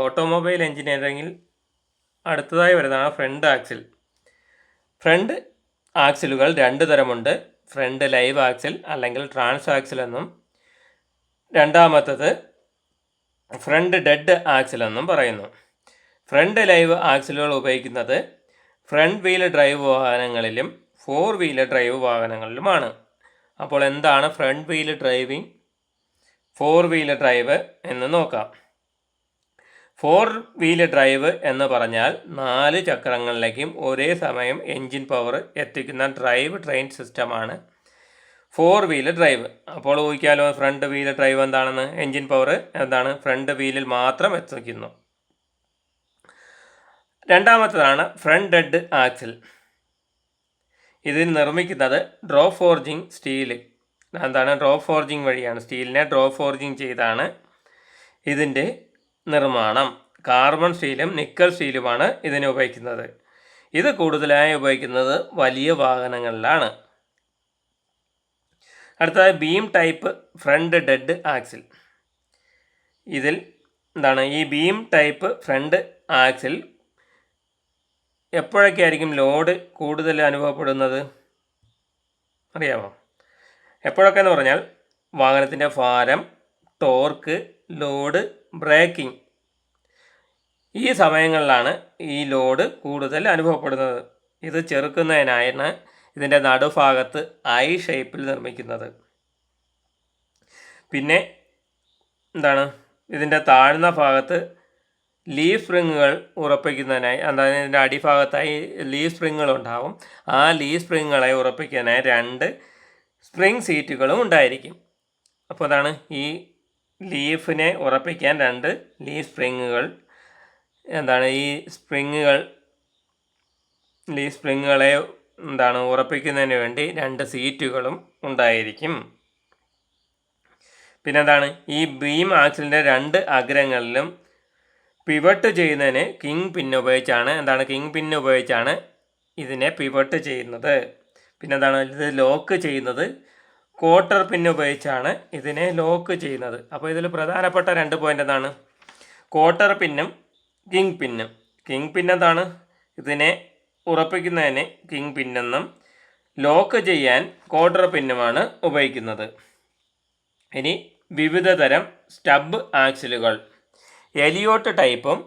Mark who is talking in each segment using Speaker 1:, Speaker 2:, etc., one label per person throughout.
Speaker 1: Automobile എഞ്ചിനീയറിംഗിൽ അടുത്തതായി വരുന്നതാണ് ഫ്രണ്ട് ആക്സിൽ. ഫ്രണ്ട് ആക്സിലുകൾ രണ്ട് തരമുണ്ട്. ഫ്രണ്ട് ലൈവ് ആക്സിൽ അല്ലെങ്കിൽ ട്രാൻസ് ആക്സിൽ എന്നും രണ്ടാമത്തത് ഫ്രണ്ട് ഡെഡ് ആക്സിൽ എന്നും പറയുന്നു. ഫ്രണ്ട് ലൈവ് ആക്സിലുകൾ ഉപയോഗിക്കുന്നത് ഫ്രണ്ട് വീൽ ഡ്രൈവ് വാഹനങ്ങളിലും 4 വീലർ ഡ്രൈവ് വാഹനങ്ങളിലുമാണ്. അപ്പോൾ എന്താണ് front wheel driving, 4 wheeler drive എന്ന് നോക്കാം. 4 വീലർ ഡ്രൈവ് എന്ന് പറഞ്ഞാൽ 4 ചക്രങ്ങളിലേക്കും ഒരേ സമയം എൻജിൻ പവർ എത്തിക്കുന്ന ഡ്രൈവ് ട്രെയിൻ സിസ്റ്റമാണ് 4 വീലർ ഡ്രൈവ്. അപ്പോൾ ഊഹിക്കാലോ ഫ്രണ്ട് വീലർ ഡ്രൈവ് എന്താണെന്ന്. എൻജിൻ പവർ എന്താണ്, ഫ്രണ്ട് വീലിൽ മാത്രം എത്തിക്കുന്നു. രണ്ടാമത്തതാണ് ഫ്രണ്ട് ഡെഡ് ആക്സിൽ. ഇതിൽ നിർമ്മിക്കുന്നത് ഡ്രോപ്പ് ഫോർജിങ് സ്റ്റീൽ. എന്താണ് ഡ്രോപ്പ് ഫോർജിങ് വഴിയാണ്, സ്റ്റീലിനെ ഡ്രോപ്പ് ഫോർജിങ് ചെയ്താണ് ഇതിൻ്റെ നിർമ്മാണം. കാർബൺ സ്റ്റീലും നിക്കൽ സ്റ്റീലുമാണ് ഇതിന് ഉപയോഗിക്കുന്നത്. ഇത് കൂടുതലായി ഉപയോഗിക്കുന്നത് വലിയ വാഹനങ്ങളിലാണ്. അടുത്തത് beam type front dead axle. ഇതിൽ എന്താണ് ഈ ബീം ടൈപ്പ് ഫ്രണ്ട് ആക്സിൽ എപ്പോഴൊക്കെ ആയിരിക്കും ലോഡ് കൂടുതൽ അനുഭവപ്പെടുന്നത് അറിയാമോ? എപ്പോഴൊക്കെ എന്ന് പറഞ്ഞാൽ വാഹനത്തിൻ്റെ ഭാരം, ടോർക്ക്, ലോഡ്, ബ്രേക്കിംഗ്, ഈ സമയങ്ങളിലാണ് ഈ ലോഡ് കൂടുതൽ അനുഭവപ്പെടുന്നത്. ഇത് ചെറുക്കുന്നതിനായാണ് ഇതിൻ്റെ നടുഭാഗത്ത് ഐ ഷേപ്പിൽ നിർമ്മിക്കുന്നത്. പിന്നെ എന്താണ് ഇതിൻ്റെ താഴ്ന്ന ഭാഗത്ത് ലീഫ് സ്പ്രിങ്ങുകൾ ഉറപ്പിക്കുന്നതിനായി, അതായത് ഇതിൻ്റെ അടിഭാഗത്തായി ലീഫ് സ്പ്രിങ്ങുകൾ ഉണ്ടാവും. ആ ലീഫ് സ്പ്രിങ്ങുകളെ ഉറപ്പിക്കാനായി 2 സ്പ്രിങ് സീറ്റുകളും ഉണ്ടായിരിക്കും. അപ്പോൾ അതാണ് ഈ ലീഫിനെ ഉറപ്പിക്കാൻ 2 ലീഫ് സ്പ്രിങ്ങുകൾ. എന്താണ് ഈ ലീഫ് സ്പ്രിങ്ങുകളെ ഉറപ്പിക്കുന്നതിന് വേണ്ടി 2 സീറ്റുകളും ഉണ്ടായിരിക്കും. പിന്നെന്താണ് ഈ ബീം ആക്സിലിൻ്റെ 2 അഗ്രങ്ങളിലും പിവട്ട് ചെയ്യുന്നതിന് കിങ് പിന്ന് ഉപയോഗിച്ചാണ് ഇതിനെ പിവട്ട് ചെയ്യുന്നത്. പിന്നെന്താണ് ഇത് ലോക്ക് ചെയ്യുന്നത് ക്വാർട്ടർ പിന്ന് ഉപയോഗിച്ചാണ് ഇതിനെ ലോക്ക് ചെയ്യുന്നത്. അപ്പോൾ ഇതിൽ പ്രധാനപ്പെട്ട 2 പോയിൻ്റ് എന്താണ്, ക്വാർട്ടർ പിന്നും കിങ് പിന്നും. കിങ് പിന്നെന്താണ് ഇതിനെ ഉറപ്പിക്കുന്നതിന് കിങ് പിന്നെന്നും ലോക്ക് ചെയ്യാൻ ക്വാർട്ടർ പിന്നുമാണ് ഉപയോഗിക്കുന്നത്. ഇനി വിവിധ തരം സ്റ്റബ് ആക്സിലുകൾ. എലിയോട്ട് ടൈപ്പും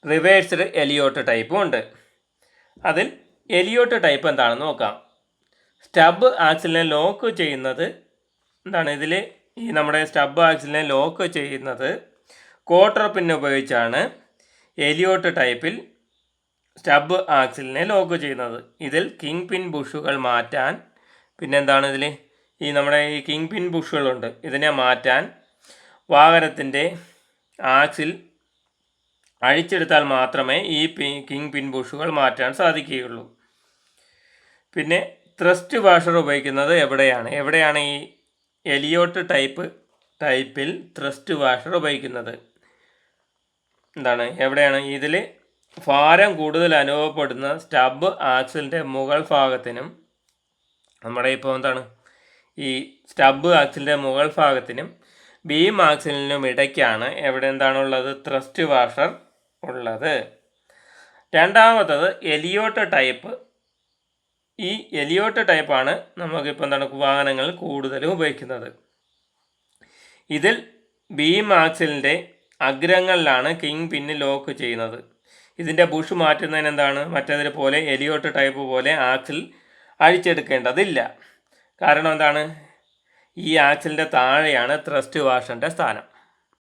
Speaker 1: റിവേഴ്സ്ഡ് എലിയോട്ട് ടൈപ്പും ഉണ്ട്. അതിൽ എലിയോട്ട് ടൈപ്പ് എന്താണെന്ന് നോക്കാം. സ്റ്റബ് ആക്സിലിനെ ലോക്ക് ചെയ്യുന്നത് ഇതിൽ ഈ നമ്മുടെ സ്റ്റബ് ആക്സിലിനെ ലോക്ക് ചെയ്യുന്നത് ക്വാർട്ടർ പിൻ ഉപയോഗിച്ചാണ് എലിയോട്ട് ടൈപ്പിൽ സ്റ്റബ് ആക്സിലിനെ ലോക്ക് ചെയ്യുന്നത്. ഇതിൽ കിങ് പിൻ ബുഷുകൾ മാറ്റാൻ, ഇതിൽ ഈ നമ്മുടെ ഈ കിങ് പിൻ ബുഷുകളുണ്ട്, ഇതിനെ മാറ്റാൻ വാഹനത്തിൻ്റെ ആക്സിൽ അഴിച്ചെടുത്താൽ മാത്രമേ ഈ കിങ് പിൻ ബുഷുകൾ മാറ്റാൻ സാധിക്കുകയുള്ളൂ. പിന്നെ ത്രസ്റ്റ് വാഷർ ഉപയോഗിക്കുന്നത് എവിടെയാണ് ഈ എലിയോട്ട് ടൈപ്പിൽ ത്രസ്റ്റ് വാഷർ ഉപയോഗിക്കുന്നത് എവിടെയാണ്? ഇതിൽ ഭാരം കൂടുതൽ അനുഭവപ്പെടുന്ന സ്റ്റബ് ആക്സിലിൻ്റെ മുകൾ ഭാഗത്തിനും ഈ സ്റ്റബ് ആക്സിലിൻ്റെ മുകൾ ഭാഗത്തിനും ബീം ആക്സിലിനും ഇടയ്ക്കാണ് എന്താണുള്ളത്, ത്രസ്റ്റ് വാഷർ ഉള്ളത്. രണ്ടാമത്തത് എലിയോട്ട് ടൈപ്പ്. ഈ എലിയോട്ട് ടൈപ്പാണ് നമുക്കിപ്പോൾ വാഹനങ്ങളിൽ കൂടുതലും ഉപയോഗിക്കുന്നത്. ഇതിൽ ബീം ആക്സിലിൻ്റെ അഗ്രങ്ങളിലാണ് കിങ് പിന്ന് ലോക്ക് ചെയ്യുന്നത്. ഇതിൻ്റെ ബുഷ് മാറ്റുന്നതിന് മറ്റേതിൽ പോലെ എലിയോട്ട് ടൈപ്പ് പോലെ ആക്സിൽ അഴിച്ചെടുക്കേണ്ടതില്ല. കാരണം ഈ ആക്സിലിൻ്റെ താഴെയാണ് ത്രസ്റ്റ് വാഷറിൻ്റെ സ്ഥാനം.